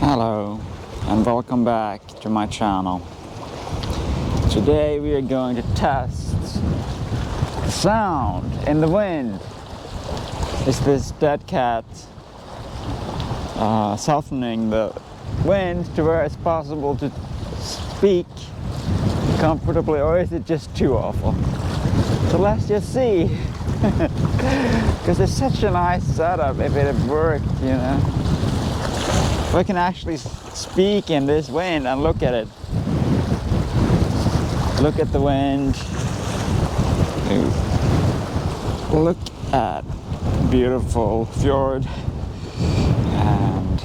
Hello and welcome back to my channel. Today we are going to test the sound in the wind. Is this dead cat softening the wind to where it's possible to speak comfortably, or is it just too awful? So let's just see. Because it's such a nice setup if it had worked, you know. We can actually speak in this wind and look at it. Look at the wind. Look at beautiful fjord. And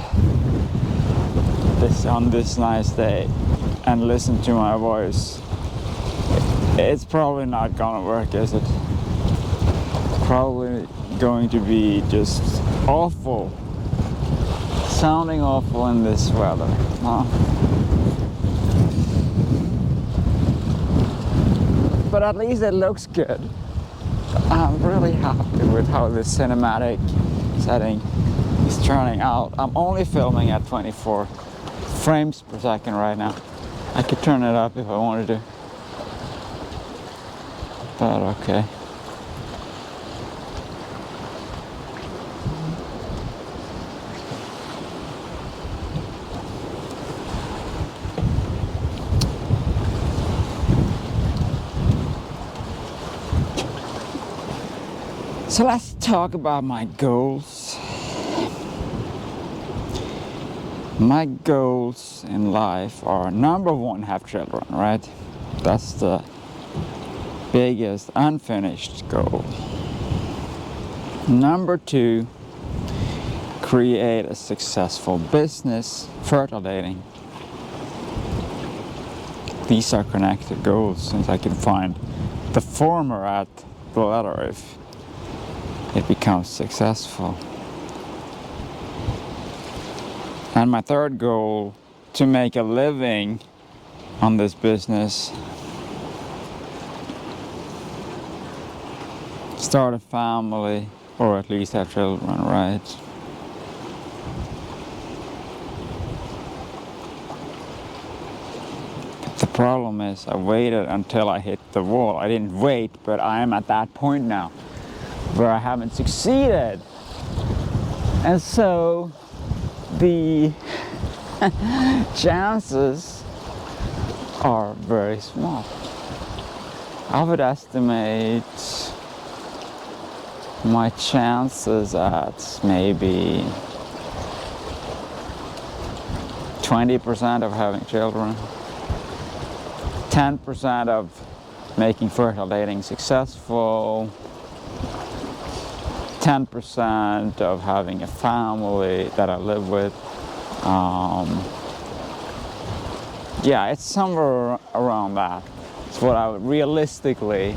this on this nice day. And listen to my voice. It's probably not gonna work, is it? Probably going to be just awful. Sounding awful in this weather, huh? But at least it looks good. I'm really happy with how this cinematic setting is turning out. I'm only filming at 24 frames per second right now. I could turn it up if I wanted to. But okay. So let's talk about my goals. My goals in life are, number one, have children, right? That's the biggest unfinished goal. Number two, create a successful business, fertile dating. These are connected goals, since I can find the former at the latter if it becomes successful. And my third goal, to make a living on this business. Start a family, or at least have children, right? But the problem is I waited until I hit the wall. I didn't wait, but I am at that point now where I haven't succeeded. And so the chances are very small. I would estimate my chances at maybe 20% of having children, 10% of making fertile dating successful, 10% of having a family that I live with. Yeah, it's somewhere around that. It's what I would realistically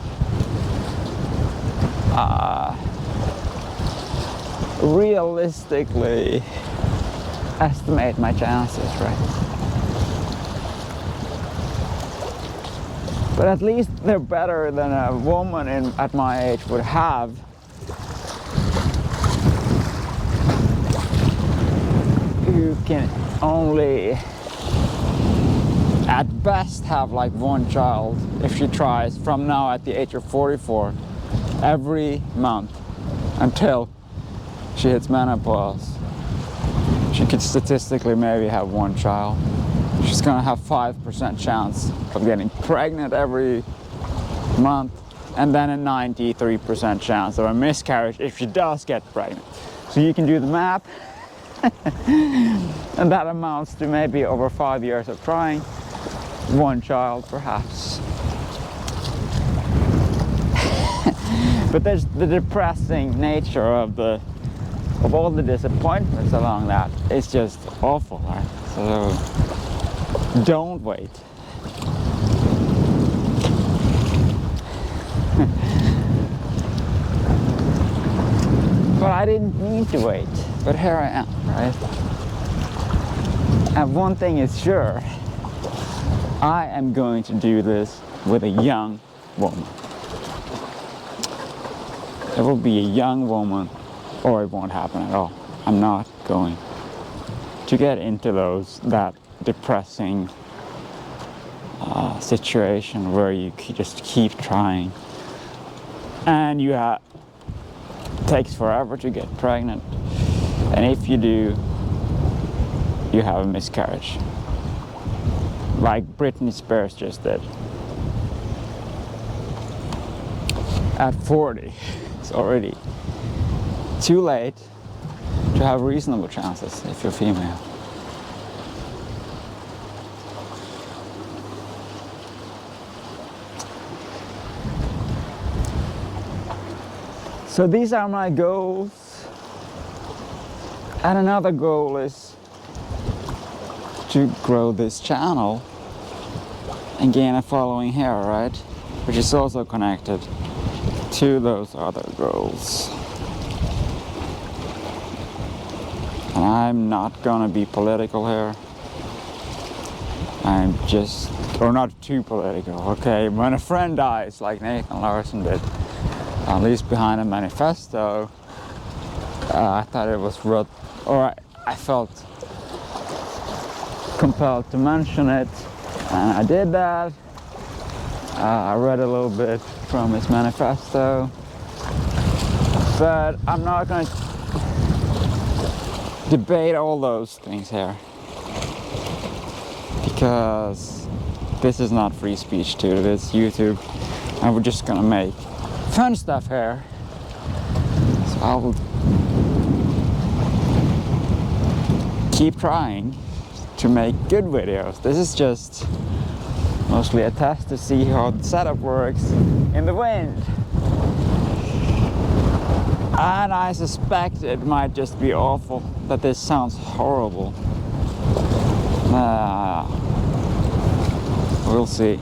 estimate my chances, right? But at least they're better than a woman at my age would have. Who can only at best have like one child if she tries from now at the age of 44 every month until she hits menopause. She could statistically maybe have one child. She's gonna have 5% chance of getting pregnant every month, and then a 93% chance of a miscarriage if she does get pregnant. So you can do the math. And that amounts to maybe over 5 years of trying, one child perhaps. But there's the depressing nature of all the disappointments along that. It's just awful, right? So don't wait. But I didn't need to wait. But here I am, right? And one thing is sure, I am going to do this with a young woman. It will be a young woman, or it won't happen at all. I'm not going to get into that depressing situation where you just keep trying, and it takes forever to get pregnant, and if you do, you have a miscarriage, like Britney Spears just did at 40. It's already too late to have reasonable chances if you're female. So these are my goals, and another goal is to grow this channel and gain a following here, right? Which is also connected to those other goals. And I'm not gonna be political here. Or not too political, okay? When a friend dies, like Nathan Larson did, at least behind a manifesto, I thought it was I felt compelled to mention it, and I did that. I read a little bit from his manifesto, but I'm not going to debate all those things here, because this is not free speech too, it's YouTube, and we're just gonna make fun stuff here. So I will keep trying to make good videos. This is just mostly a test to see how the setup works in the wind. And I suspect it might just be awful, that this sounds horrible. We'll see.